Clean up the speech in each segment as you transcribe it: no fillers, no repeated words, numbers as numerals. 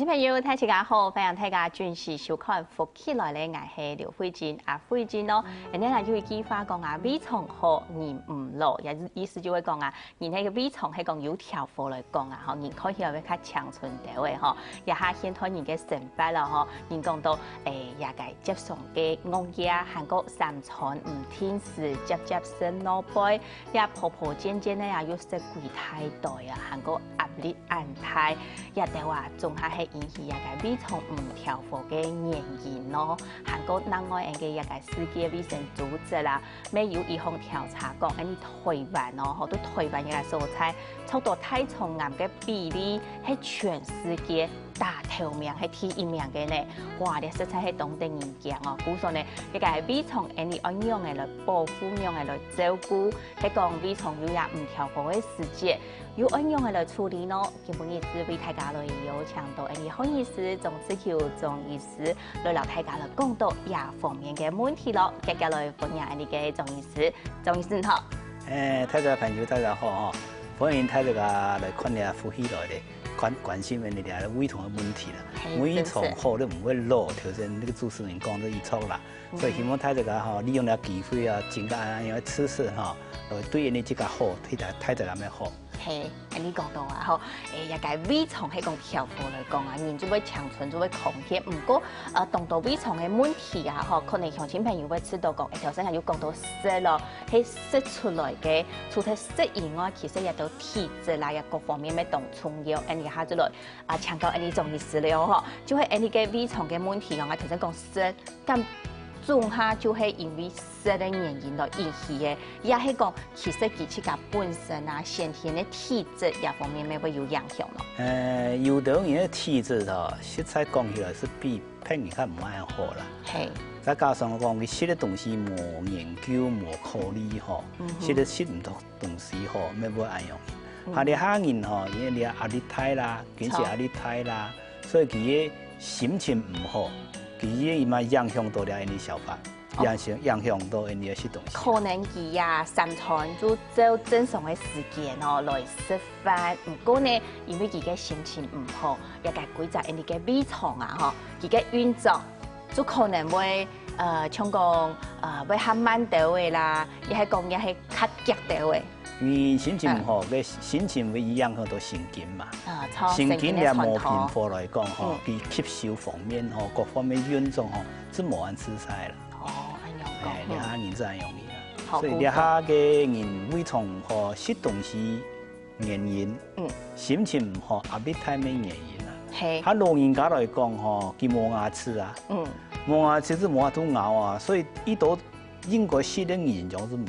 众朋友，大家好，欢迎大家准时收看《福起来咧》，我是刘慧珍慧珍咯。今日有一句话讲啊，米虫好人唔老，也意思就会讲啊，人那个米虫係講有條貨來講啊，吼，人可以有比較長存地位吼，也下顯睇人嘅成敗啦吼，人講到也個接送嘅惡嘢，韓國三餐唔天時，接生老輩，也婆婆漸漸咧也要識櫃太代啊，韓國壓力安泰，也就話仲係引起一個米蟲唔調貨嘅原因咯。韓國另外一個一個世界衛生組織啦，咩有一項調查講，喺台灣哦，好多台灣一個蔬菜，抽到太蟲癌嘅比例係全世界大頭名，係第一名嘅呢。哇！你實在係懂得人講哦，估數呢，一個係米蟲，你按樣嘅來保護，樣嘅來照顧，係講米蟲有也唔調貨嘅世界。有按樣嘅來處理咯，基本意思為大家來有強到誒，好意思，總之叫總意思，來留大家來講到也方面嘅問題咯，接下來分享你嘅總意思，總意思好。大家朋友大家好吼，歡迎大家來看下福起來咧，關心你哋胃痛嘅問題啦。胃痛好你唔會老，頭先呢個主持人講咗一撮啦，所以希望大家吼利用呢個機會啊，盡個安樣知識吼，來對你自己好，對大家咩好。係，你講到啊，吼，一個米蟲係講調貨來講啊，人就會長存，就會抗血。唔過，當到米蟲嘅問題啊，吼，可能鄉親朋友會知道講，頭先係要講到色咯，係色出來嘅，除咗色以外，其實亦都體質啦，亦各方面咩當重要。你下咗來強調你種意思了吼，就係你嘅米蟲嘅問題啊，我頭先講色咁。種下就係因為色嘅原因來引起嘅，也係講其實佢自己本身啊先天嘅體質也方面咪會有影響咯。有的人嘅體質吼，實在講起來是比平時較唔安好啦。係。再加上講佢食嘅東西冇研究冇考慮吼，食唔到東西吼，咪會安樣。下啲下人吼，因為你壓力大啦，經濟壓力大啦，所以佢嘅心情唔好。佢伊嘛影響到了你消化，影響到你嘅食東西。可能佢啊三餐就照正常嘅時間哦來食飯，唔過呢，因為佢嘅心情唔好，又介規則你嘅米蟲啊嗬，佢嘅運作就可能會像講會較慢啲嘅啦，亦係講亦係較急啲嘅。因為心情唔好，嘅心情會影響到神經嘛。神經也冇平貨來講，吼，佢吸收方面吼，各方面運作吼，是無按自在啦。哦，安樣講。你下人真係容易啦。所以你下嘅人胃痛吼，食東西原因，心情唔好，壓力太咩原因啦。係。喺老人家來講吼，佢冇牙齒啊，冇牙齒就冇法度咬啊，所以呢度應該食嘅營養是冇。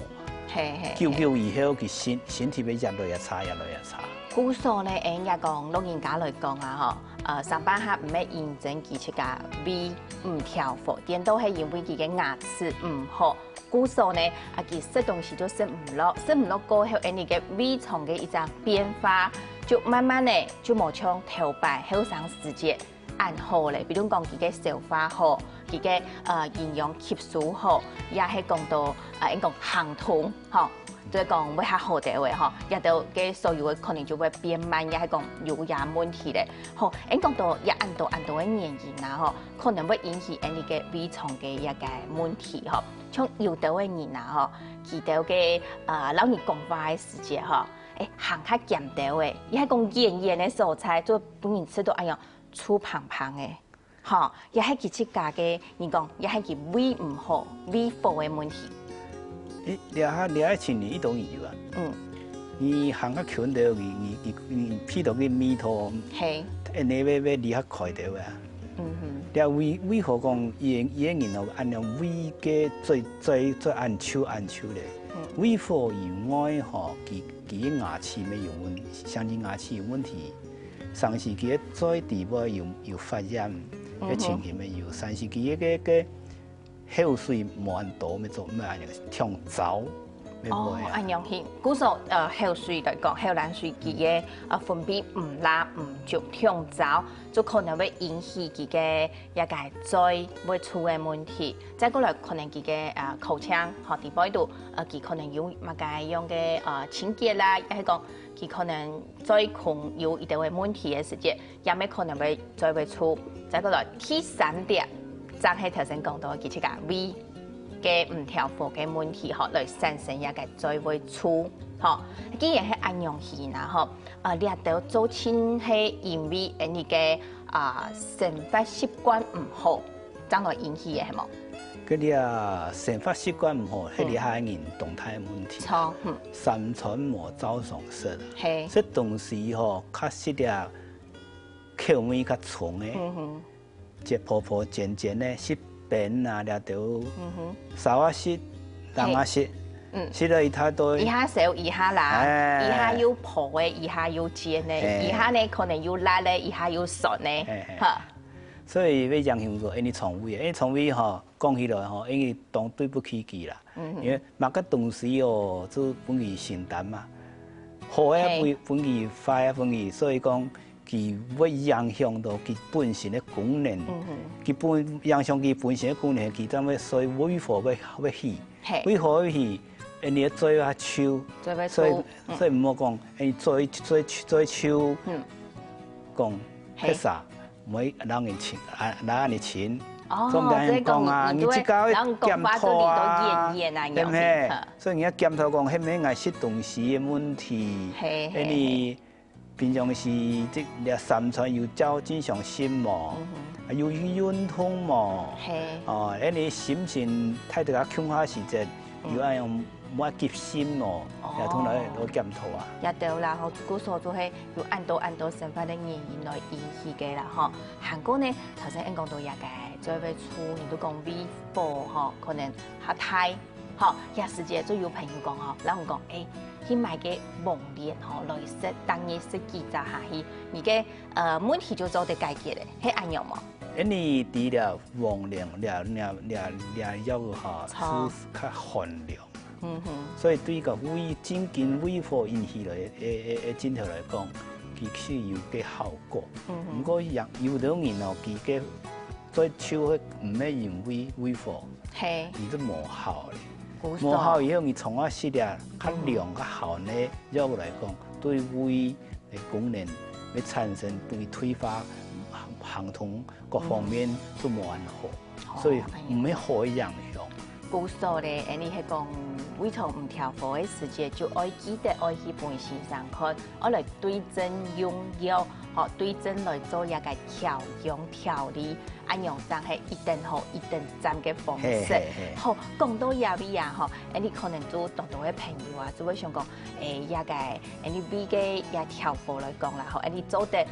久以後，佢身體會越來越差，越來越差。古數咧，人家講老人家來講啊，嗬，上班客唔係認真佢出家胃唔調貨，點都係因為佢嘅牙齒唔好。古數咧，佢食東西就食唔落，食唔落過後，人哋嘅胃蟲嘅一隻變化，就慢慢咧就冇像頭擺後生時節按好咧，比如講佢嘅消化好。佢嘅營養吸收好，也係講到應講行通，嗬，就係講會較好啲嘅，嗬，亦都嘅所有嘅可能就會變慢，也係講有也問題咧，好，應講到也按到嘅原因啊，嗬，可能會引起你嘅胃蟲嘅一個問題，嗬，像有啲嘅人啊，嗬，佢哋嘅老年講話嘅時節，嗬，行較鹹啲嘅，也係講炎嘅蔬菜，就本人吃到哎呀粗胖胖嘅。嗬，也係佢自家嘅，人講也係佢胃唔好、胃火嘅問題。你愛前年呢度有啊？你行個橋度，你譬如個米頭，係，你會離下開到啊？你胃何講，伊人哦，按照胃嘅最按手咧。胃火以外，嗬，佢牙齒沒有問題，相信牙齒有問題，上次佢再地步有發炎。嘅情形咪有，但是佢嘅口水冇咁多，咪做咩啊？跳糟，哦，安樣型，古時後水來講，後欄水佢嘅分泌唔辣唔足香皂，就可能會引起佢嘅一個嘴會出嘅問題。再過來可能佢嘅口腔和地部度，佢可能有乜嘅樣嘅清潔啦，亦係講佢可能嘴孔有一定嘅問題嘅時節，有咩可能會再會出。再過來第三點，就係頭先講到嘅佢個胃嘅唔調和嘅問題，嗬，來產生一個嘴會粗，嗬。既然係安樣型啦，嗬，你都做親係因為你嘅生活習慣唔好，將來引起嘅係冇？嗰啲生活習慣唔好，係你係人動態問題。錯，三餐冇照常食。係。食東西嗬，較食啲口味較重嘅，即泡泡尖尖嘅食。餅啊，了到沙瓦食、蛋啊食，食到一太多。一下少，一下辣，一下有泡嘅，一下有尖嘅，一下呢可能有辣嘅，一下有酸嘅，嚇。所以要影響到你腸胃，因為腸胃嗬講起來嗬，因為當對不起佢啦，因為某個東西哦，就本佢承擔嘛，好嘅本佢，壞嘅本佢，所以講。佢會影響到佢本身嘅功能，佢影響佢本身嘅功能，佢點會所以胃火會起，胃火會起，你嘅嘴啊臭，所以唔好講，你嘴臭，講係啥，唔可以讓人錢，讓人錢。重點講啊，你即家檢討啊，係唔係？所以人家檢討講係咪係食東西嘅問題，你。平常時即係三餐要照正常食嘛，要運動嘛，哦，你心情睇到較強下時節，要按用冇急心咯，又通來攞檢討啊。也對啦，吼，古所做係要按到生活嘅原因來引起嘅啦，吼。韓國呢頭先講到一個最尾出，你都講胃火，吼，可能嚇太，吼，一時節就有朋友講吼，然後講去買個網鏈吼來食，當日食幾隻下去，而嘅問題就做得解決咧，係安樣冇？你除了網鏈，了哈，是較寒涼，所以對個胃真緊胃火引起來鏡頭來講，其實有個效果。不過有啲人哦，佢嘅最少唔係因為胃火，而都冇效咧。冇效以後，你從我食啲較涼較好呢藥物來講，對胃嘅功能會產生對退化、行動各方面都冇安好，所以唔係好嘅影響。古時咧，你係講胃腸唔調和嘅時節，就愛記得愛去本身上看，我來對症用藥，學對症來做一個調養調理。安樣上係一定好、一定站嘅方式。好，講到入邊啊，嗬，你可能都多多嘅朋友啊，就會想講，一個你俾嘅一調和來講啦，嗬，你做得，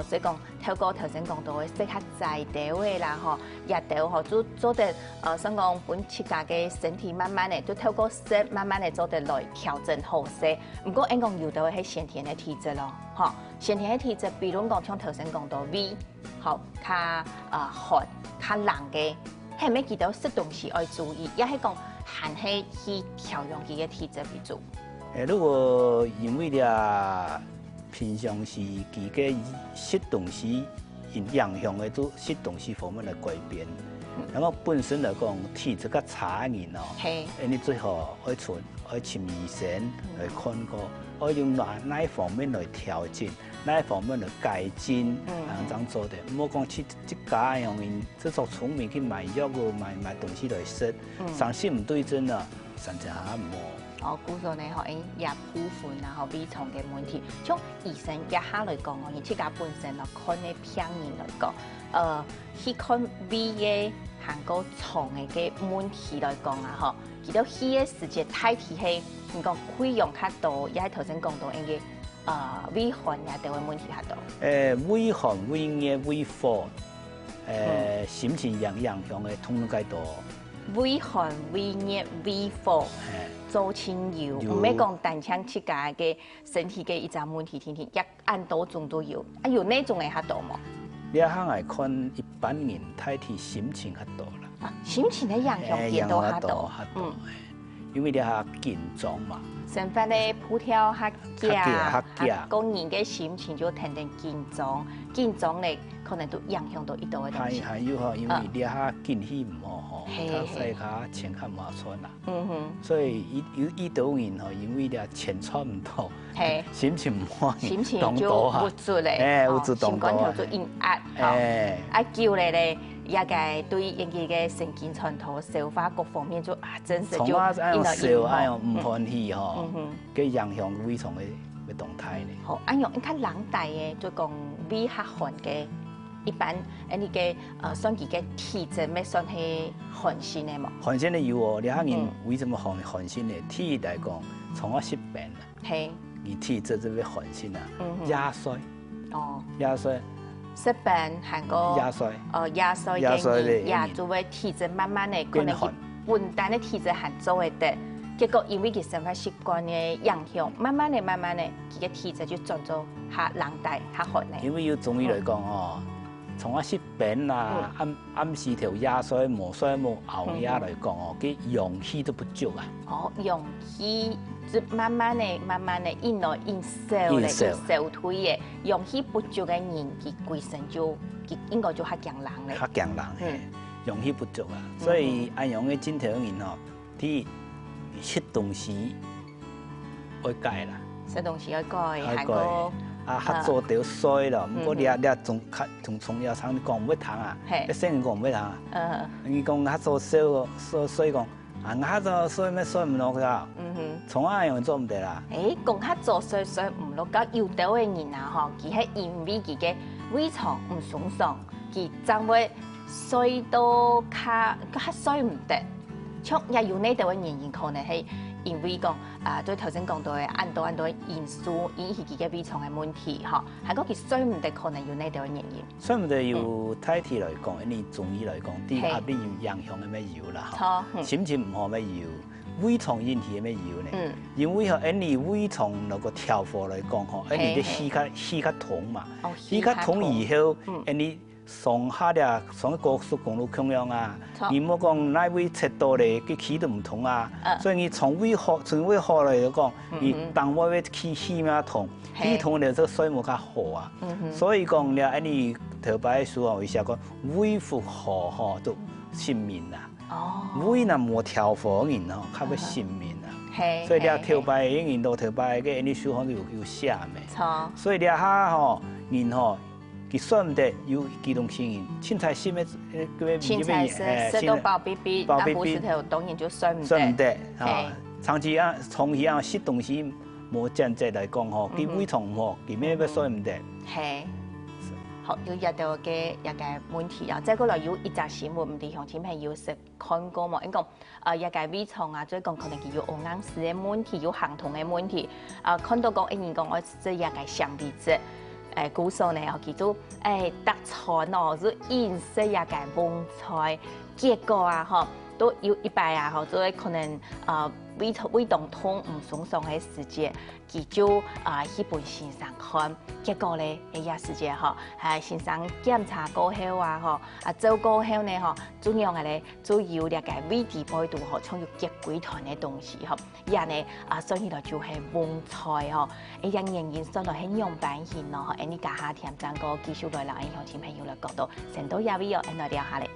所以講透過頭先講到嘅適合在地嘅啦，嗬，日頭嗬做得，想講本自家嘅身體慢慢嘅，都透過食慢慢嘅做得來調整好些。唔過應講要到係先天嘅體質咯，嗬，先天嘅體質，比如講像頭先講到胃。好，較寒、較冷嘅，係咪記得食東西要注意？也係講限係去調養佢嘅體質為主。如果因為咧平常時佢嘅食東西影響嘅都食東西方面嘅改變，咁我本身嚟講體質較差嘅人哦，你最好愛尋醫生來看過，愛用哪一方面來調整。哪一方面嚟改進，咁樣做的，唔好講去即家樣樣，即作聰明去買藥個買東西來食，上次唔對症啊，甚至係冇。哦，古時呢學因入部分啊，學胃腸嘅問題，從醫生一下來講，我哋自家本身嚟看嘅病人來講，去看胃嘅行個腸嘅問題來講啊，嗬，其實佢嘅時間太體係，唔講費用較多，也係頭先講到應該。胃寒也都會問題較多。胃寒、胃熱、胃火，心情影響嘅通通介多。胃寒、胃熱、胃火，做親油，唔係講單槍切家嘅身體嘅一隻問題，天天一按多種都有。啊，有呢種嘅較多冇？你一行嚟看一般人，睇睇心情較多啦。啊，心情嘅影響亦都較多。因为你下緊張嘛。生活咧步調較夾，個人嘅心情就天天緊張咧，可能都影響到一度嘅東西。還有吼，因為你下緊氣唔好吼，較細較情較麻煩啦。所以伊到人吼，因為你錢賺唔到，心情唔好，心情就無助咧，心肝頭就陰壓，叫你咧。也個對人哋嘅神經傳導、消化各方面就真實就影響唔歡喜吼，佢影響胃腸嘅動態咧。好，按樣你睇冷大嘅，就講胃較寒嘅，一般你嘅算佢嘅體質咩算係寒性嘅嘛？寒性嘅有哦，你睇人為什麼寒性嘅？體嚟講，從我識病啦，係，而體質就會寒性啊，壓衰，壓衰。疾病韓國壓衰嘅壓做嘅體質慢慢嘅可能佢本單嘅體質係做會得，結果因為佢生活習慣嘅影響，慢慢嘅，佢嘅體質就轉做下冷大下寒嘅。因為要中醫嚟講哦，從我識病啦，暗時條壓衰冇熬夜嚟講哦，佢陽氣都不足啊。哦，陽氣。就慢慢的，因來因消退嘅，陽氣不足嘅人，佢規身就佢應該就較強人咧。較強人係，陽氣不足啊，所以按樣嘅正常人吼，啲食東西要改啦。食東西要改，韓國較做到衰啦，不過你從從藥廠講唔會糖啊，一聲講唔會糖啊，你講較做衰講。較做衰咩衰唔落㗎？從啊樣做唔得啦。講較做衰唔落，到有道嘅人啊，嗬，佢係因為佢嘅胃腸唔順暢，佢就會衰到較衰唔得。像也有呢度嘅原因，可能係因為講對頭先講到嘅按多因素引起佢嘅胃腸嘅問題，嗬，係講佢衰唔得，可能有呢度嘅原因。衰唔得有體體嚟講，因為中醫嚟講，啲壓力要影響嘅咩藥啦，心情唔好咩藥，胃腸引起嘅咩藥呢？因為嗬，因為胃腸那個調和嚟講，嗬，因為啲氣較通嘛，氣較通以後，因為上下咧，上高速公路咁樣啊，而冇講哪位切到咧，佢氣都唔通啊，所以你從胃好嚟講，而當我嘅氣咩通，氣通咧，這個水冇較好啊，所以講咧，你頭擺書啊，為啥講胃復好嗬都失眠啊，胃若冇調和人嗬，較會失眠啊，所以你頭擺人到頭擺嘅你書行有寫咩，所以你下嗬人嗬。佢衰唔得，有機動性人，凊彩食咩？凊彩食到飽必必，但係時頭當然就衰唔得。啊，長期食東西冇正則嚟講嗬，佢胃腸唔好，佢咩都衰唔得。係，好有一道嘅一個問題啊，即係嗰度有一隻新聞唔知鄉親朋友識看過冇？因講一個胃腸啊，即係講可能佢有營養師嘅問題，有行動嘅問題。看到講人講我即係一個橡皮質。古時呢，我記住特產哦，就飲食一個餸菜，結果啊，嗬，都有一擺啊，嗬，就可能胃動痛唔順暢嘅時節，佢就去本先生看，結果咧時節嗬，先生檢查過後啊，嗬，做過後呢，嗬，怎樣嘅咧，就有呢個胃地擺度嗬，像有結鬼團嘅東西嗬，而呢所以就係餸菜嗬，人人上來係樣板型咯，嗬，你家下添增個技術來啦，向前朋友來講到，成都也會有嚟聊下咧。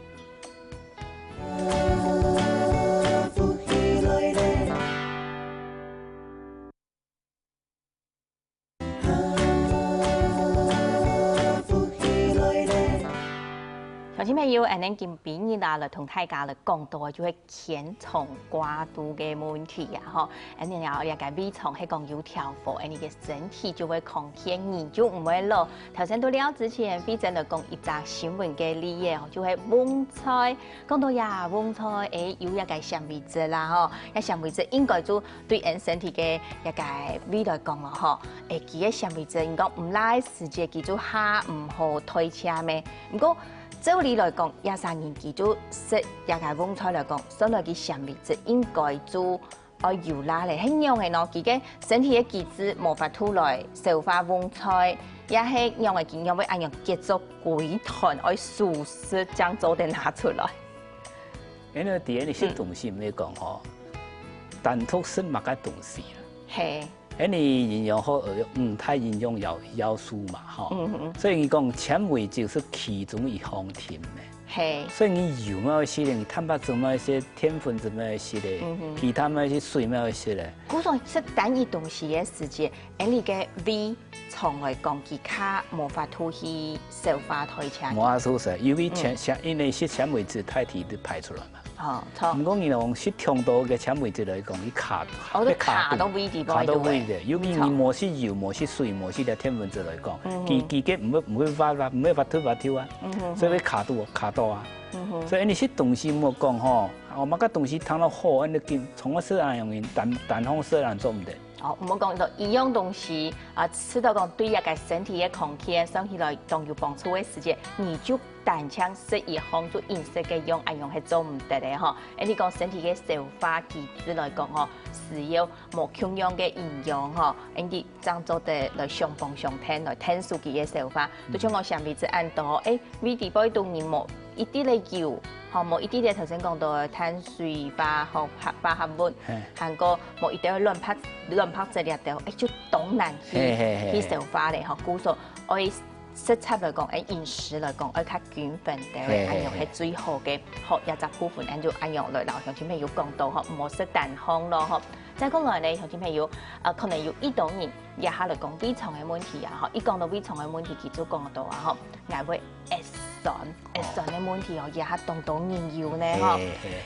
頭先咪要人見邊呢啦，嚟同大家嚟講到就係鉛蟲過度嘅問題啊！嗬，人有一個胃腸係講有調和，人嘅身體就會抗天然就唔會老。頭先到了之前，非正嚟講一則新聞嘅例嘢，就係蕹菜。講到呀，蕹菜有一個纖維質啦，嗬，一纖維質應該就對人身體嘅一個胃來講咯，嗬，佢嘅纖維質應該唔拉時節，佢就下唔好推車咩？唔過照理來講，廿三年期就食一個蕹菜來講，所來嘅纖維質應該就油拉嚟，係樣嘅咯。佢嘅身體嘅機制無法度來消化蕹菜，也係樣嘅健康會按樣結作鬼團，愛舒適將做啲拿出來。因為第一你食東西唔係講嗬，单独食物嘅东西啦。係。你营养好太营养要素嘛，吼。所以你讲纤维就是其中一方面的。所以你油冇食咧，你蛋白质冇食，淀粉质冇食咧，其他冇食，水冇食咧。古种食单一东西嘅时节，你嘅胃从来讲其他无法吐去消化退车。无法吐实，因为因为食纤维质太体都排出来嘛。錯。唔講你用食強度嘅纖維質嚟講，你卡到胃地方。卡到胃嘅，尤其你冇食油、冇食水、冇食啲澱粉質嚟講，佢嘅唔會發跳啊，所以卡到啊。所以你食東西冇講吼，我乜個東西攤到好，你見從我食人用嘅單方食人做唔得。哦，唔好講到一樣東西吃到講對一個身體嘅康健，上起來當有幫助嘅時節，你就單槍食一項做飲食嘅用係做唔得嘅嗬。你講身體嘅消化機制來講嗬，是要冇共樣嘅營養嗬，你將做得來上磅上聽來聽數據嘅消化。就像我上輩子按到胃地波當然冇一啲嘅油。冇一啲嘅頭先講到嘅碳水化合物，韓國冇一啲嘅卵白質料到，就當難去消化嚟學估數。我食材嚟講，飲食嚟講，我較均衡啲，按樣係最好嘅，學一隻部分，按照按樣來流向前面要講到，學唔好食單項咯，學。再講來咧，向前面要可能要一到年，一下嚟講胃腸嘅問題啊，學一講到胃腸嘅問題，佢就講到啊，學捱會血栓嘅問題哦，一下當到研究呢，嗬，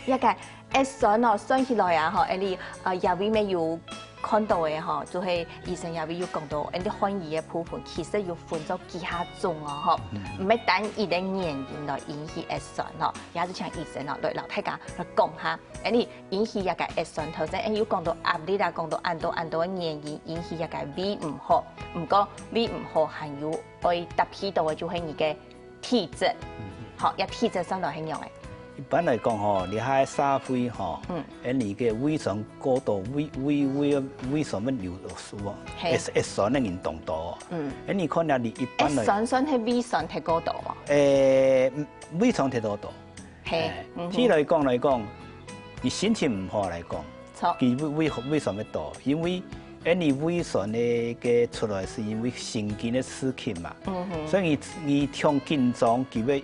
一個血栓哦，算起來啊，嗬，你也會咩要看到嘅嗬，就係醫生也會要講到，啲漢語嘅部分其實要分咗幾下種啊，嗬，唔係單一嘅原因來引起血栓咯，也就像醫生咯，來老太家來講下，你引起一個血栓頭先，要講到壓力啦，講到按到嘅原因引起一個胃唔好，唔過胃唔好還有愛搭起到嘅就係你嘅體質，好，一體質上來形容嘅。一般嚟講吼，你喺社會吼，你嘅胃酸過度，胃酸乜流失喎，血栓咧嚴重多。你可能你一般嚟，血栓係胃酸太過度啊？胃酸太多度。係，即嚟講，你心情唔好嚟講，佢胃酸乜多，因為你胃酸嘅出來是因為神經嘅刺激嘛，所以你強緊張，佢會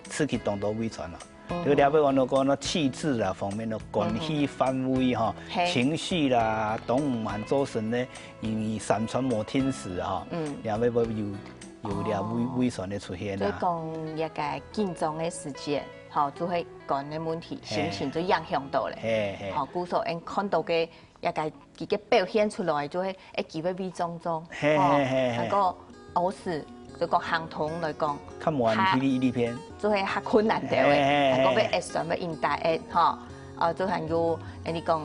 刺激當到胃酸啦。就了解講到講氣質啦方面咯，關係範圍嗬，情緒啦，動唔慢做成咧，而三餐冇天時嗬，了解有啲胃酸嘅出現啦。所以講一個緊張嘅時節，嗬，就係肝嘅問題，心情就影響到咧。嗬，故所因看到嘅一個佢嘅表現出來，就係佢會胃腫腫，嗰個嘔屎。就講行通來講，看完呢篇，就係較困難啲嘅，嗰個血栓要引大血，嗬，就係要你講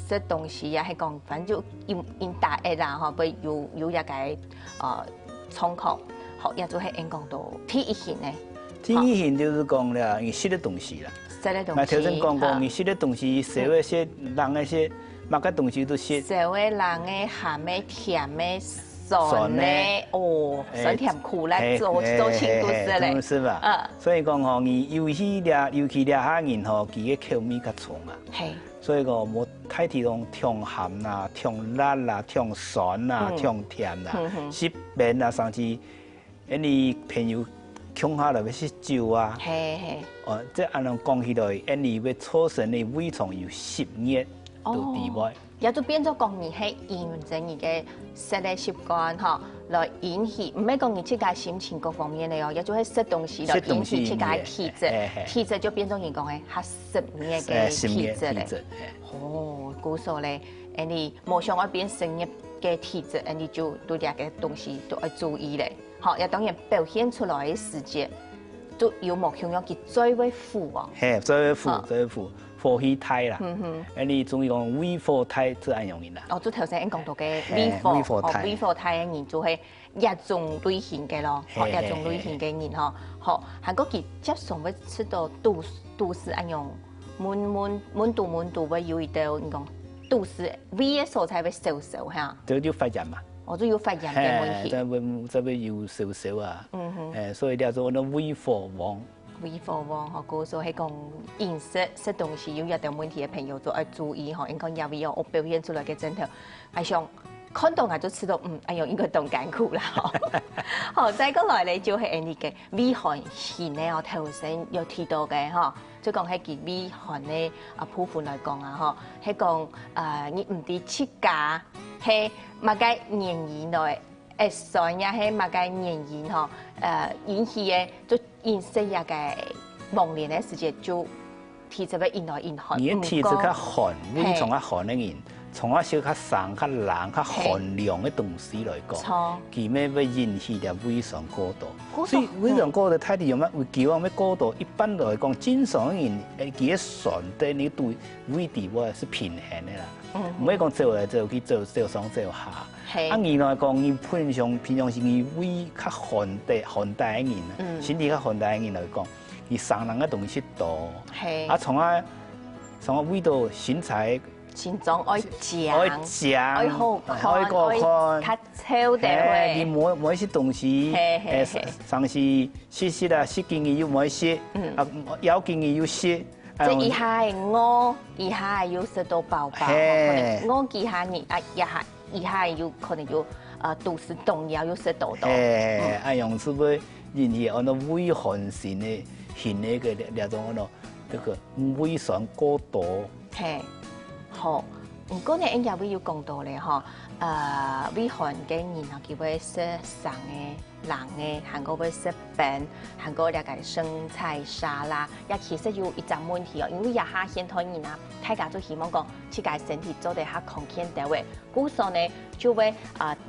食東西啊，係講反正就引大血啦，嗬，不有一個衝口，學也就係應講到第一型咧。第一型就是講啦，你食的東西啦，食的東西。嗱頭先講過，你食的東西，社會些人嘅些，乜個東西都食。社會人嘅鹹嘅甜嘅。酸咧，酸甜苦咧，做程度是咧，是吧？所以講吼，你尤其啲下人吼，佢嘅口味較重啊。係。所以講冇太睇講甜鹹啦、甜辣啦、甜酸啦、甜甜啦，食麵啊，甚至你朋友窮下來要食酒啊。係。即係按樣講起來，你要造成你胃腸有濕熱到地位。也就變咗講，你係驗證你嘅食嘅習慣嚇，來引起唔係講你自己心情各方面嚟哦，也就係食東西來引起自己體質，體質就變咗你講嘅較濕熱嘅體質咧。哦，故所咧，你冇想要變濕熱嘅體質，你就對呢個東西都要注意咧。好，也當然表現出來嘅時節，都有目標佢最為負啊。係，最為負。火氣胎啦，你中意講胃火胎即係樣嘢啦。就頭先講到嘅胃火胎嘅人就係一種類型嘅咯，一種類型嘅人嗬。好，韓國佢接送會吃到都市一樣，滿度會有一道你講都市胃嘅蔬菜會少嚇。就發炎嘛。我都要發炎嘅問題。就會有少啊。所以叫做那胃火旺。微服喎，嗬，嗰所係講飲食食東西有一定問題嘅朋友就要注意嗬，應該也會有我表現出來嘅症頭，係想看到我就知道，哎呦應該動艱苦啦，好，再過來咧就係呢個微寒型咧，我頭先有提到嘅嗬，即講係件微寒咧部分來講啊，嗬，係講你唔啲切價係乜嘅原因來。酸也係乜嘅原因嗬？引起嘅就飲食也嘅忙年嘅時節就體質會引來引寒。你體質較寒，胃從較寒嘅人，從啊少較生、較冷、較寒涼嘅東西來講，佢咩會引起嘅胃酸過度。所以胃酸過度睇你有乜會叫啊咩過度？一般來講，正常嘅人，佢嘅酸對你對胃地位是平衡嘅啦，唔可以講走來走去走上走下。啊，原來講，伊平常是伊胃較寒大嘅人，身體較寒大嘅人來講，伊生冷嘅東西多。啊，從啊胃到身材，心臟愛脹，愛好看，愛過看，較臭啲。你摸一些東西，像是濕啊，濕經伊又摸濕，啊咬經伊又濕。即一下係餓，一下係要食到飽飽，餓幾下你啊一下有可能有肚子動搖，又食到多。用是不引起按照胃寒型的個那種那個胃酸過多。好，唔過呢，也會有講到咧嗬，胃寒嘅人啊，佢會食生嘅、冷嘅，韓國會食餅，韓國了解生菜沙拉，也其實有一陣問題哦，因為也下現代人啊，大家都希望講自己身體做得較康健啲位，故所呢就會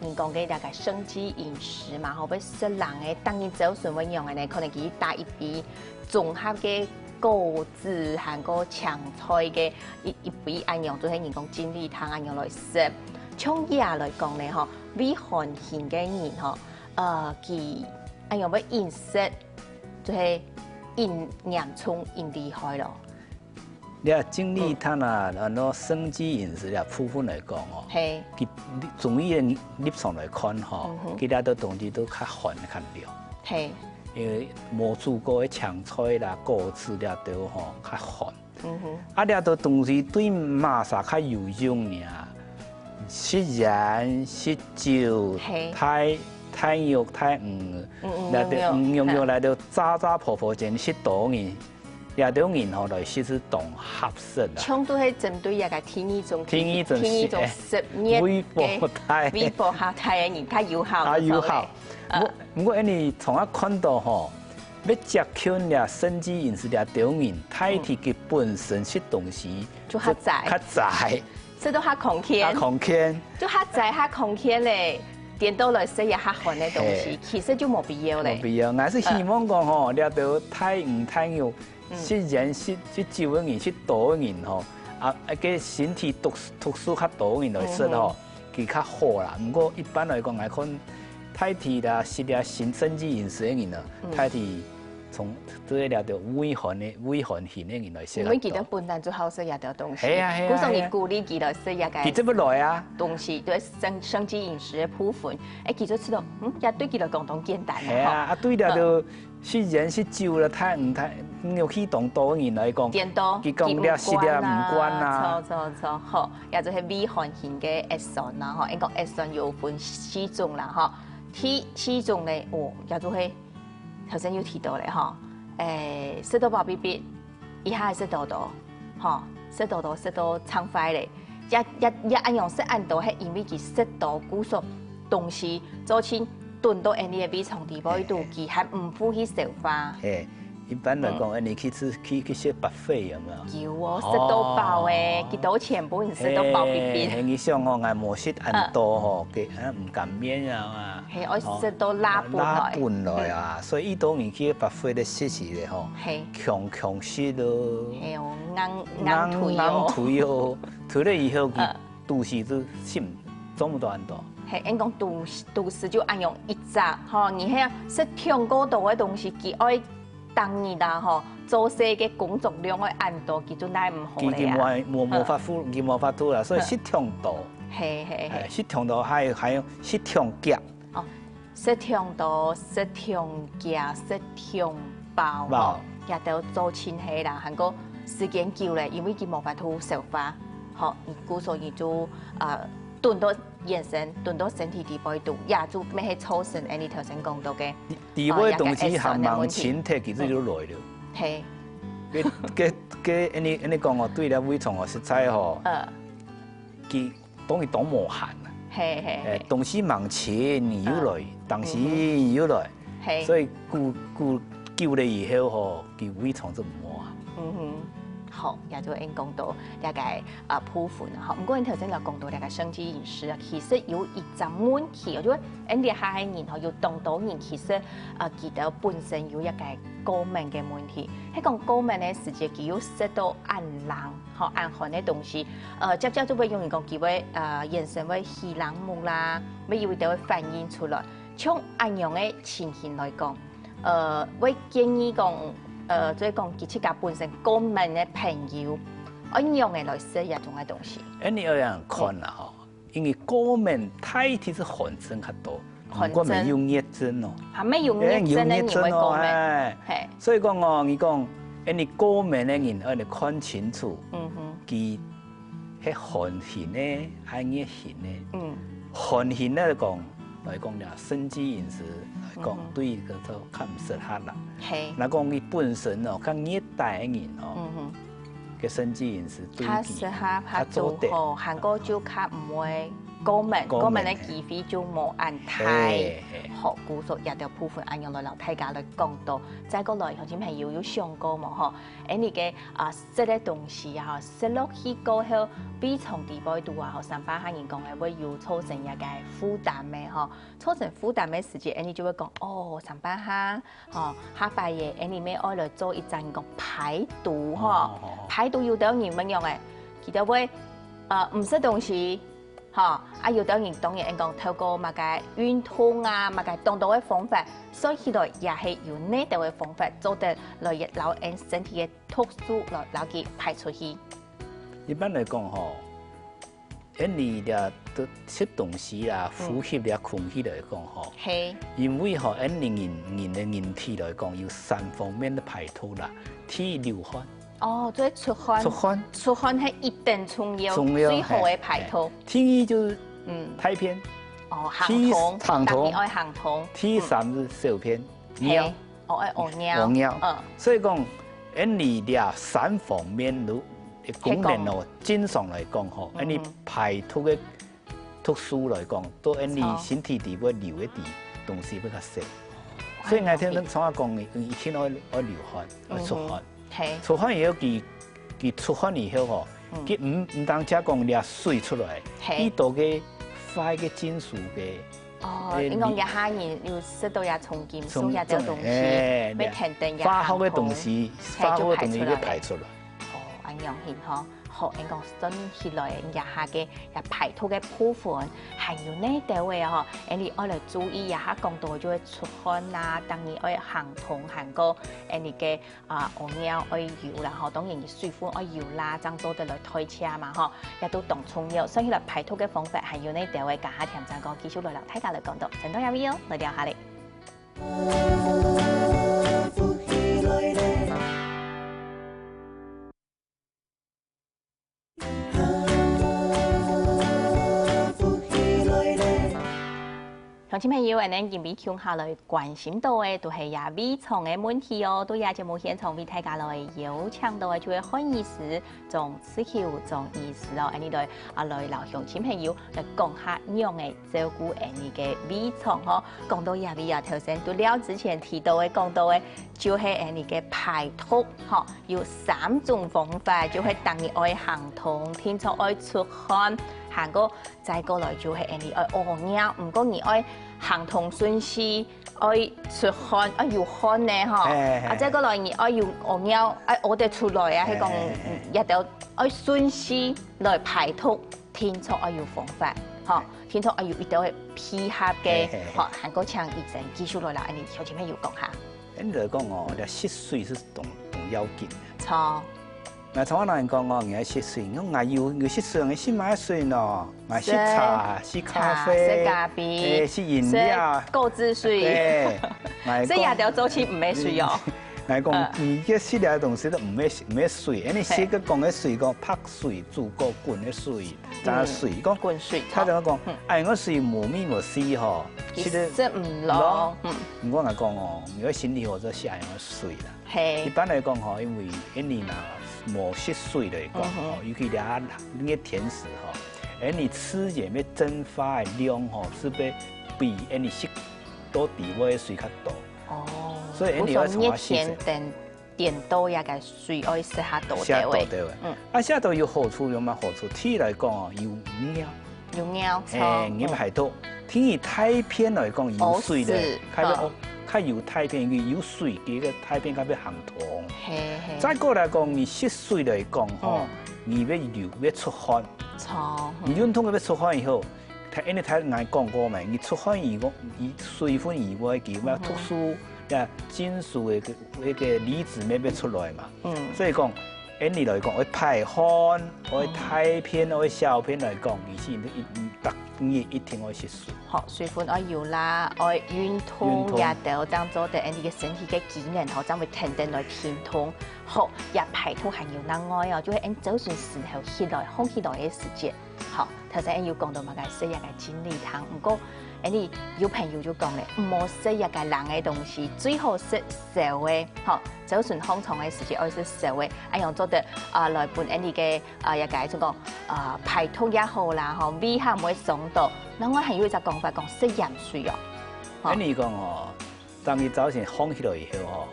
人講嘅了解生機飲食嘛，會食冷嘅，當然早上會用嘅呢，可能佢帶一杯綜合嘅。果子韓國青菜嘅一杯按樣，就係人講精力湯按樣來食。從嘢來講咧，嗬，胃寒型嘅人嗬，佢按樣要飲食，就係飲嚴重飲厲害咯。你話精力湯啊，按生機飲食啊，部分來講哦，佢中醫嘅立場來看嗬，其他啲東西都較寒較涼。因為冇煮過嘅青菜啦、果子啦都吼較寒，啊了都東西對馬啥較有用爾，食鹽、食酒、太肉、太來到用來到渣婆前食多嘅，了到人吼來食是當合適啦。全都係針對一個天意種食熱微波胎嘅人較有效。有效。不過，你從啊看到吼，要接近了生機飲食了中人，體體佢本身食東西就較窄，食到較空間，就較窄較空間咧，點到來食也較寒嘅東西，其實就冇必要咧。冇必要，我是希望講吼，了到太肉、食鹽、食酒嘅人、食多嘅人吼，個身體毒素較多嘅人來食吼，佢較好啦。不過一般來講，我看。太體啦，食了生機飲食嘅人啊，太體從做了到胃寒型嘅人來食。因為佢哋本來就好食一條東西，古時你鼓勵佢來食一個。佢做乜來啊？東西對生機飲食嘅部分，佢就知道，也對佢來講當簡單。係啊，對了到食鹽食酒啦，太牛氣當多嘅人來講，佢講了食了唔慣啦。錯，好，也就係胃寒型嘅胃酸啦，嗬，應該胃酸有分4種啦，嗬。4種咧，也就係頭先有提到咧，嗬，食到飽必必，一下食到多，嗬，食到多食到暢快咧，一按樣食按到係因為佢食到古數東西，做清燉到人哋嘅胃腸地步度，佢係唔符去消化。一般來講，你去食 buffet 有冇？有哦，食到飽誒，幾多錢本食到飽必必。你想我係冇食很多吼，佢唔敢面啊嘛。係，我食到拉半來啊，所以呢度你去 buffet 咧食時咧吼，強食咯。係哦，硬腿哦，退咗以後佢肚時都食唔做唔到很多。係，應講肚時就按用一隻，嗬，而係食強過度嘅東西，佢愛。當然啦，嗬，做事嘅工作量會按到，佢就乃唔好咧啊。佢冇法度啦，所以適當度。係。適當度還有適當夾。哦，適當度、適當夾、適當飽。也都做清黑啦，韩国时间久了，因为佢冇法度消化，好，故所以就炖到眼神，炖到身体地步度，也就咩係造成你頭先講到嘅。地位東西含望前踢其實就來了。係。你講我對了胃蟲哦，實在吼，佢當佢當無限啊。係。東西望前你又來，當時又來，所以久了以後吼，佢胃蟲就唔好啊。好，也就應講到大概部分嚇。唔過你頭先就講到大概生機飲食啊，其實有一陣問題，我覺得人哋下嘅人嗬，要當到人其實佢哋本身有一個過敏嘅問題。喺講過敏嘅時節，佢要食到暗冷嚇暗寒嘅東西，接就會容易講佢會眼神會氣冷木啦，咩嘢會都會反映出來。從暗樣嘅情形來講，會建議講。即係講，佢自己本身過敏嘅朋友，我用嘅來食一種嘅東西。你要樣看啦吼，因為過敏太體是寒症較多，我咪用熱症咯。係咪用熱症咧？因為過敏，係。所以講我你講，你過敏嘅人，我哋看清楚，佢係寒型咧，係熱型咧。寒型咧講來講咧，生機飲食。講對個就較唔適合啦。係。嗱講佢本身哦，較熱帶嘅人哦，嘅生機飲食對佢較適合，較做好，韓國就較唔會過敏，過敏嘅機會就冇按太好。故所也有部分按用來留大家來講到，再過來好似係要上過嘛嗬，你嘅食嘅東西啊，食落去過後，比從地步度啊，三百客人講係會要造成一個負擔嘅嗬，造成負擔嘅時節，你就會講哦，三百客下半夜你咩愛來做一陣講排毒嗬，排毒要等人乜樣嘅，佢就會唔食東西。有啲人當然講透過乜嘅運動啊，乜嘅當道嘅方法，所以來也係用呢度嘅方法做得來熱流人身體嘅毒素來攞佢排出去。一般來講吼，你哋都食東西啊，呼吸啊，空氣來講吼，係因為吼，人嘅人體來講有3方面嘅排毒啦，體流汗。哦，即係出汗係一定重要，最好嘅排毒。第二就是排便，行通，特別愛行通。第3是小便，尿，愛屙尿。所以講，你哋3方面都功能哦，正常來講吼，你排毒嘅毒素來講，都你身體裡會流一啲東西比較少。所以我聽到廠家講，以前愛流汗，愛出汗。出汗以後，佢出汗以後吼，佢唔當只講掠水出來，呢度嘅快嘅金屬嘅。你講一下人要食到也重金屬一啲東西，咩停定也化學嘅東西，化學嘅東西要排出來。咁樣先嗬。學人講真起來，日下嘅日排毒嘅部分係要呢啲嘅嗬，你愛嚟注意一下講到就會出汗啦，當然愛行通行過你嘅屙尿愛搖啦，嗬，當然水分愛搖啦，爭做得嚟推車嘛，嗬，亦都當重要，所以嚟排毒嘅方法係要呢啲嘅，家下聽陣講繼續來留大家嚟講到，陣間有 video 嚟聊下嚟。鄉親朋友，我哋今日聽下來關心到嘅，都係也胃腸嘅問題哦。都也節目現場為大家來邀請到嘅，就係漢醫師、總刺球、總醫師哦，呢對來留鄉親朋友來講下樣嘅照顧你嘅胃腸哦。講到也胃啊，頭先都了之前提到嘅，講到嘅就係你嘅排毒，嗬，有3種方法，就係當你愛行通，天出愛出汗。行過再過來就係你愛屙尿，唔過你愛行通順勢，愛出汗，愛要汗呢嗬。再過來你愛要屙尿，愛屙得出來啊！係講一定愛順勢來排毒，天出愛要方法，嗬，天出愛要一定係配合嘅，嗬。行過請醫生繼續來啦，你有啲咩要講下？咁就講我哋食水是同要緊嘅。錯。嗱，從我人講我愛食水，我要食水，我先買水咯，買食茶、食咖啡、食咖啡、食飲料、果汁水，所以也要做起唔咩水哦。来讲，你个食料东西都唔要水，你食个讲个水讲拍水煮过滚的水，加水讲滚水。他就讲，哎，我水无米无水吼，其实唔落。我来讲哦，如果身体或者下用水啦。係。一般来讲吼，因为你呐冇吸水来讲吼，尤其俩那个甜食吼，你吃也要蒸发的量吼，是比你食多地位的水较多。哦。所以你要从它细点多也个水爱食下多的位。啊，下都有好处，有乜好处？天来讲哦，有尿。有尿。你排毒。天气太偏来讲，有水咧，较有太偏，有水嘅个太偏，较要含糖。再过来讲，你吸水来讲吼，你要流要出汗。你运动要出汗以后。因为他爱讲过嘛，你出汗以后，水分以外，佢咩特殊呀金属嘅嗰個離子要出來嘛。所以講，你來講，我排汗，我太偏，我小便來講，而且特別一定要吸水。好，水分我要啦，我運動也得，當做對你嘅身體嘅機能，好，將會停定來偏通。好，也排毒還要另外哦，就係走算時候起來，空起來嘅時節。好，頭先要講到乜嘅食一個精力湯，不過你有朋友就講咧，唔好食一個冷嘅東西，最好食熟嘅，好，就算空腸嘅時節愛食熟嘅，一樣做得來伴你嘅一個就講排毒也好啦，吼胃下唔會鬆到。那我還有一個講法講食鹽水哦。你講哦，當你早晨空起來以後吼，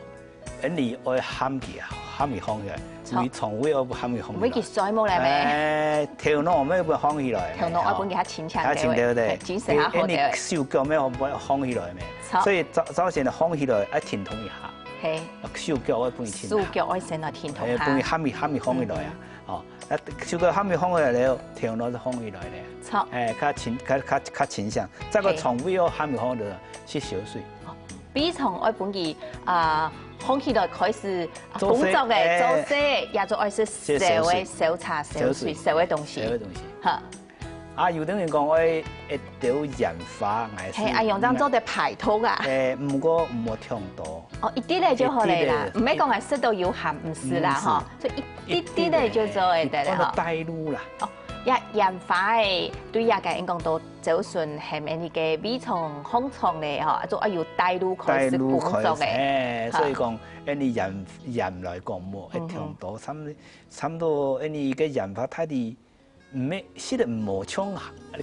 你愛喊佢啊。喊咪放起來，胃腸胃我喊咪放起來。每件水冇嚟咩？頭腦咩會放起來？頭腦我本嘅係淺長嘅，剪成下好嘅。你手腳咩我放起來咩？所以早晨放起來一填通一下。係。手腳我本填。手腳我先來填通下。本喊咪放起來啊！哦，手腳喊咪放起來了，頭腦就放起來咧。錯。較淺相，再個腸胃我喊咪放起來，是小水。比從我本嘅空起來開始工作嘅做事，也做愛食熟嘅小茶、小水、熟嘅東西。嚇！有等於講我會掉鹽花，係用當做嘅排毒啊。唔過唔好忝多。哦，一啲咧就好嚟啦，唔係講係食到有鹹，唔是啦，嗬，所以一啲咧就做會得啦，嗬。帶路啦。鹽花誒，對也個應講到就算係你嘅胃腸、空腸咧，嗬，做要帶路開始工作嘅。所以講，你鹽來講冇一忝多，差唔多你嘅鹽花太啲。唔咩，食得唔好搶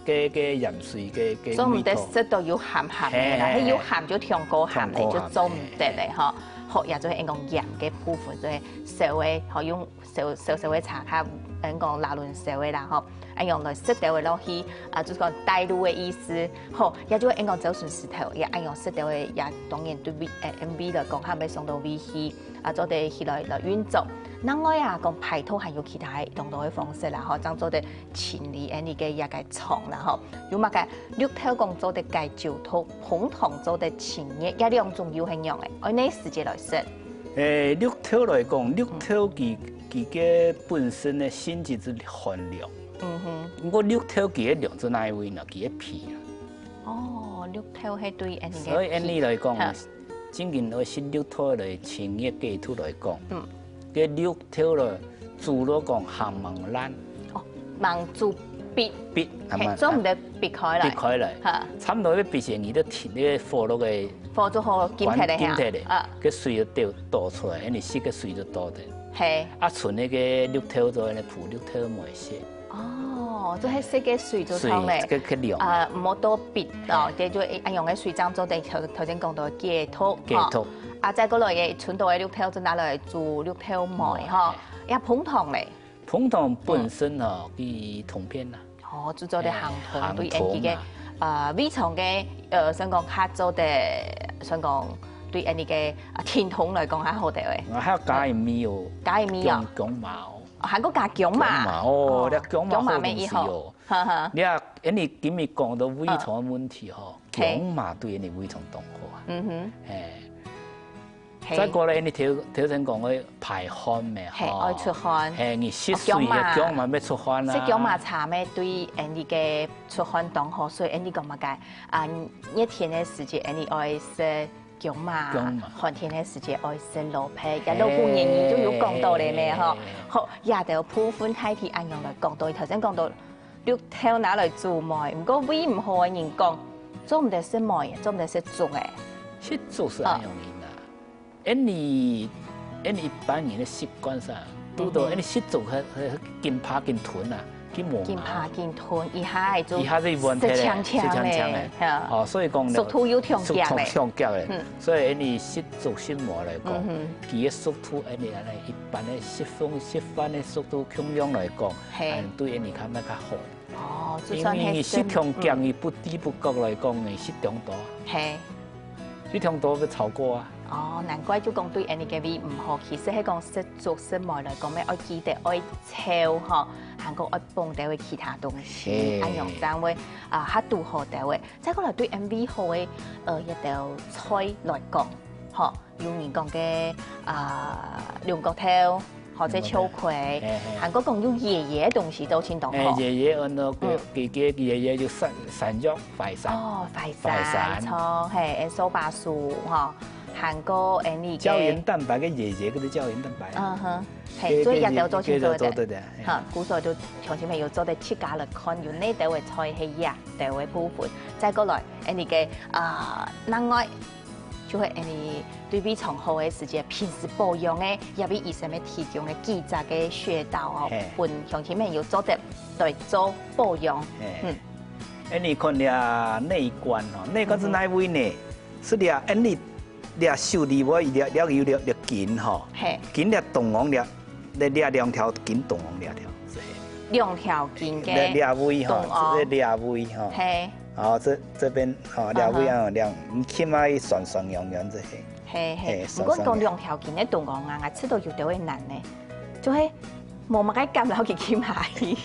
嘅鹽水嘅。所以唔得食到要鹹嘅啦，要鹹就調過鹹嚟就做唔得嚟嗬。學也就係講鹽嘅部分，就係少嘅，可用少嘅茶卡，講拿論少嘅啦嗬。用來食到嘅落去，就是講帶路嘅意思。好，也就係講走順時頭，也用食到嘅，也當然對MV 嚟講，係咪送到胃去，做啲起來運作。另外啊，講排毒還有其他用到嘅方式啦，嗬，將做啲清理你嘅一個腸啦，嗬，有乜嘅綠豆講做啲解酒肚，紅糖做啲清熱，一兩種有係用嘅，按呢時節來食。綠豆來講，綠豆佢嘅本身嘅鋅質之含量，不過綠豆佢嘅量在哪位呢？佢嘅皮啦。哦，綠豆係對你嘅皮。所以按你來講，真正我食綠豆嚟清熱解肚來講。嘅綠豆咧，煮咗講鹹芒蘭。哦，芒煮別係咪？所以唔得別開嚟。別開嚟。嚇。差唔多要別成，你都填呢個火爐嘅。火咗好金鐵嚟嚇。金鐵嚟。啊。個水就倒出來，你食個水就多啲。係。純呢個綠豆做呢鋪綠豆唔會食。哦，即係食嘅水就湯咧。水量。唔好多別哦，即係用嘅水浸咗地頭先講到解肚。解肚。膨糖本身嗬，佢糖片啦。哦，做咗啲含糖對人嘅胃腸嘅想講較做啲想講對人嘅甜筒嚟講係好啲嘅。我還有加米哦。加米啊。薑麻哦。還個加薑麻。哦，你薑麻好東西哦。你啊，你今日講到胃腸嘅問題嗬，薑麻對你胃腸當好啊。嗯哼。再過來，你頭先講嘅排汗咩？係愛出汗。係你吸水嘅薑麻咩出汗啦？食薑麻茶咩對你嘅出汗當好，所以你講乜嘅？一天嘅時間你愛食強嘛，寒天嘅時節愛食蘿蔔，日老半年都有講到咧咩嗬？好，也就部分睇睇按樣來講到，頭先講到綠豆拿來做糜，唔過胃唔好嘅人講做唔得食糜，做唔得食粥誒。食粥是按樣人啦，你一般人嘅習慣上，拄到你食粥係筋扒筋臀啊。筋扒筋臀，伊下係做食強強咧，哦，所以講屬土有強夾咧，所以你食粥食糜來講，佢嘅屬土你一般嘅食飯嘅屬土強量來講，對你較較好。哦，因為食強夾，伊不知不覺來講，你食中多，食中多要超過啊。哦，難怪就講對人哋嘅胃唔好。其實係講食粥食糜來講咩？愛記得愛炒嗬，韓國愛放掉嘅其他東西，按樣爭會嚇度好掉嘅。再過來對人胃好嘅一道菜來講，嗬，有人講嘅龍角頭或者秋葵，韓國講有爺爺嘅東西都先當好。爺爺按到佢爺爺就山藥、淮山。哦，淮山錯係蘇巴樹嗬。韓國呢膠原蛋白嘅爺爺嗰啲膠原蛋白。嗯哼，係，所以日頭做先做得。嚇，古代都長期咪要做得切假嚟看，要呢度嘅菜係日頭嘅部分。再過來呢嘅另外就係呢對比從好嘅時節，平時保養嘅入邊醫生咪提供嘅幾隻嘅穴道哦，本長期咪要做得來做保養。你看倆內關哦，內關是哪位呢？是倆倆手裡我倆有倆筋吼，筋倆動王倆兩條筋動王兩條，兩條筋嘅倆位吼，倆位吼，係，哦這邊吼倆位啊倆，唔起碼酸酸軟軟這些，係，唔過講兩條筋嘅動王啊，我知道有啲會難呢，就係冇乜嘅夾落去起碼去。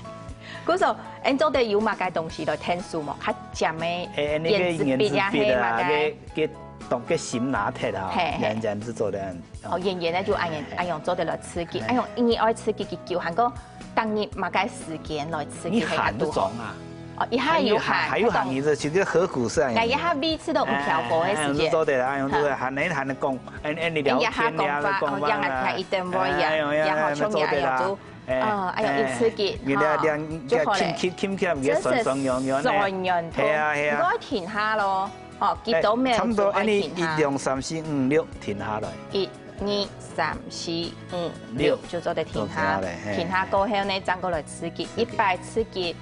嗰時候，按做啲有乜嘅東西來聽數目，較鹹嘅胭脂筆啊，係乜嘅。當個鮮拿鐵啊，人是做得。哦，爺爺咧就按樣做得來刺激，按樣因為愛刺激嘅叫韓國當日乜嘅時間來刺激係多好。哦，一下有鹹，還有鹹意思，就個河谷是。一下每次都唔漂泊嘅時間。做得啦，按樣做鹹你講，你聊天啊，講法，讓人睇一點唔一樣，然後從而又做，按樣一刺激，就好咧。這是酸軟軟，係啊，應該停下咯。哦，結到咩？差唔多，你1、2、3、4、5、6停下來。1、2、3、4、5、6就做得停下，停下過後呢，轉過來刺激，100刺激，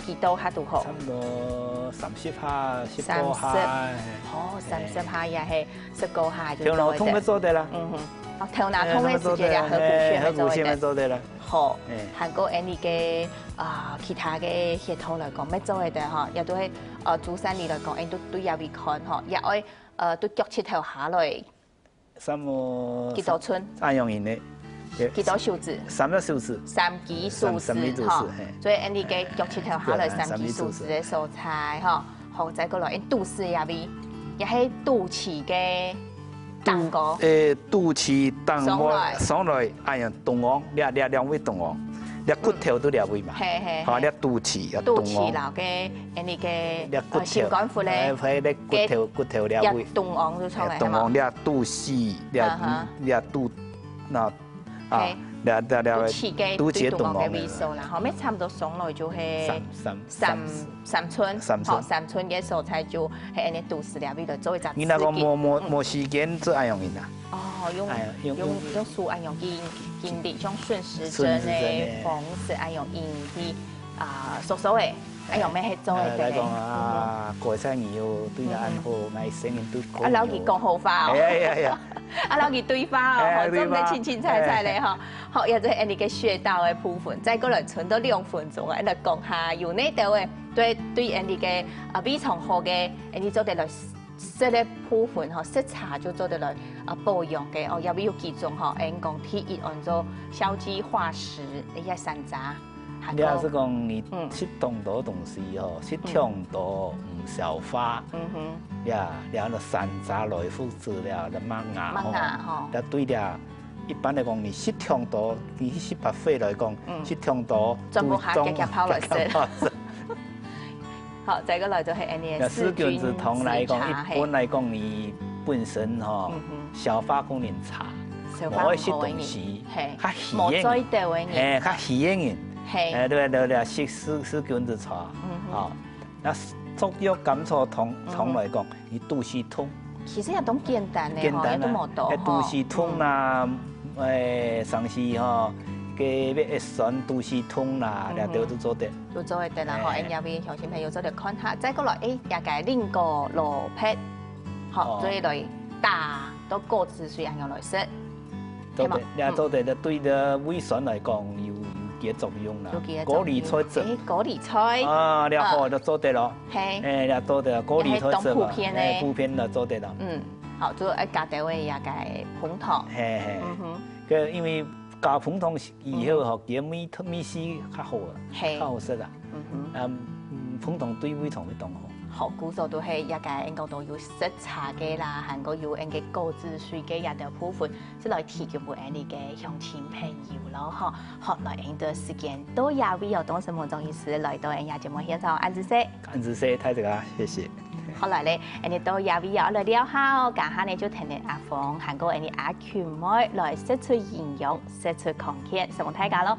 幾多下都好。差唔多30下，15下。哦，30下也係19下就做得。頭腦痛咪做得啦。頭腦痛嘅時間也合谷穴咪做得啦。好，韓國呢嘅其他嘅血統來講，咩做得嗬？亦都係祖山裡來講，都對入邊看嗬，亦愛都腳趾頭下來。什麼？幾多寸？按樣型嘅。幾多數字？3個數字。3幾數字嗬，所以呢嘅腳趾頭下來3幾數字嘅蔬菜嗬，好再過來，肚臍入邊，亦係肚臍嘅。蛋糕，肚臍蛋糕上來，哎呀，動王，兩位動王，你骨頭都兩位嘛，嚇，你肚臍，肚臍流嘅，人哋嘅心肝腑咧，骨頭兩位，動王都出嚟，動王，你肚臍，你肚嗱啊。肚臍嘅動王嘅位數啦，後尾差唔多上來就係三寸嘅蔬菜就係安尼肚臍入邊度做一隻刺激。你那個冇時間做按樣型啊？哦，用素按樣見啲，像順時針嘅方式按樣引啲熟嘅。哎呦，咩係做嘅？嚟講過生日要對人好，愛生人都講。老二講好話哦。係啊。老二對話哦，做唔得清清菜菜咧嗬。好，又就係你嘅穴道嘅部分，再過來存到2分鐘啊，嚟講下有呢度嘅對你嘅胃腸好嘅，你做得來食嘅部分嗬，食茶就做得來保養嘅哦，入邊有幾種嗬，人講第一按做消積化食，一些山楂。你要是講你食咁多東西嗬，食太多唔消化，然後山楂來輔助了，就麥芽嗬，就對了。一般嚟講，你食太多，你食白飯來講，食太多，全部下夾泡來食。好，再個來就係呢個絲絹子湯來講，一般來講你本身吼消化功能差，冇一些东西，较稀嘅，较稀嘅人，对，食菌子差，哦，那足药甘草汤来讲，伊肚脐痛。其實也都簡單嘅，嗬，都冇多。肚脐痛啦，上次吼，嘅咩酸肚脐痛啦，都做得。都做得啦，嗬，有邊鄉親朋友做得看下，再過來，也個另個蘿蔔，嗬，做嚟打到果汁水咁樣來食。做得，也做得，對個胃酸來講有嘅作用啦。果喱菜汁。果喱菜。啊，你好就做得咯。係。你做得果喱菜汁嘛。普遍就做得啦。好，做一加啲位也個紅糖。係。佢因為加紅糖以後學嘅米絲較好啊，較好食啊。紅糖對胃腸會當好。好，古早都係一個應該都要食茶嘅啦，韓國要應該果汁水嘅一條部分，即來提供俾你嘅鄉親朋友咯，嗬。好，來呢段時間都也會有董事夢中醫師來到人家節目現場，安子謝，好來咧，你都也會有來了下，家下你就聽阿鳳韓國人阿權妹來釋出營養，釋出康健，希望大家咯。